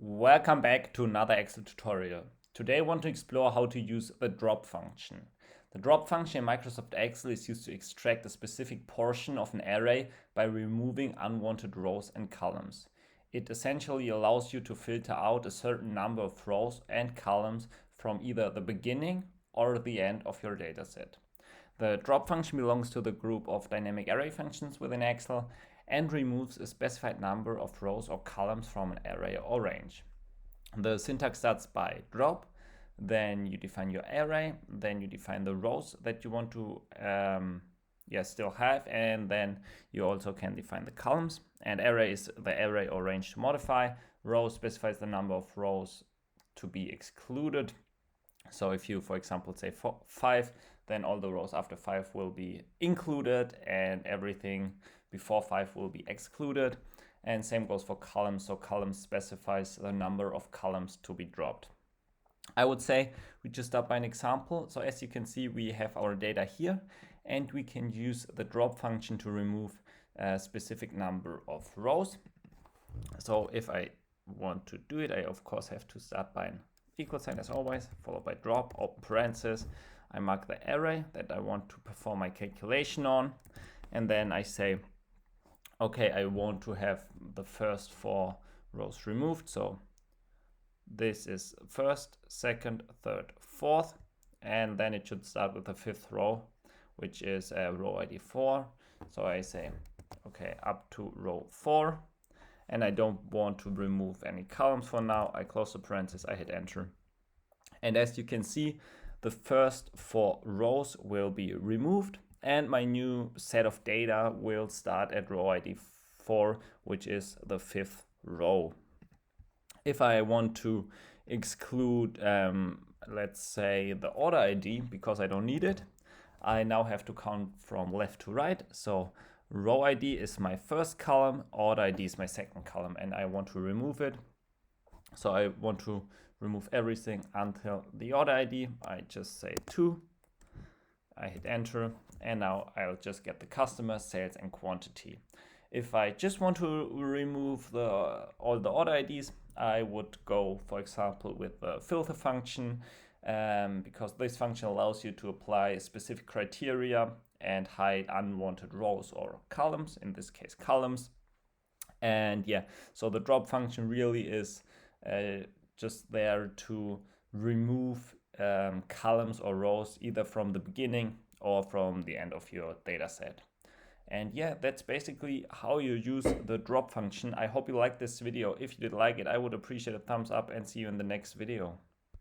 Welcome back to another Excel tutorial. Today I want to explore how to use the drop function. The drop function in Microsoft Excel is used to extract a specific portion of an array by removing unwanted rows and columns. It essentially allows you to filter out a certain number of rows and columns from either the beginning or the end of your dataset. The drop function belongs to the group of dynamic array functions within Excel and removes a specified number of rows or columns from an array or range. The syntax starts by drop, then you define your array, then you define the rows that you want to still have, and then you also can define the columns. And array is the array or range to modify. Row specifies the number of rows to be excluded. So if you, for example, say 5, then all the rows after 5 will be included and everything before 5 will be excluded. And same goes for columns. So columns specifies the number of columns to be dropped. I would say we just start by an example. So as you can see, we have our data here and we can use the drop function to remove a specific number of rows. So if I want to do it, I of course have to start by an equal sign as always, followed by drop, open parenthesis. I mark the array that I want to perform my calculation on. And then I say, okay, I want to have the first 4 rows removed. So this is first, second, third, fourth, and then it should start with the 5th row, which is row ID 4. So I say, okay, up to row 4, and I don't want to remove any columns for now. I close the parenthesis, I hit enter. And as you can see, the first 4 rows will be removed, and my new set of data will start at row ID 4, which is the 5th row. If I want to exclude, let's say, the order ID because I don't need it, I now have to count from left to right. So row ID is my first column, order ID is my second column, and I want to remove it. So I want to remove everything until the order ID. I just say 2. I hit enter, and now I'll just get the customer, sales, and quantity. If I just want to remove all the order IDs, I would go, for example, with the filter function, because this function allows you to apply specific criteria and hide unwanted rows or columns, in this case columns. And yeah, so the drop function really is just there to remove columns or rows either from the beginning or from the end of your data set. And yeah, that's basically how you use the drop function. I hope you liked this video. If you did like it, I would appreciate a thumbs up and see you in the next video.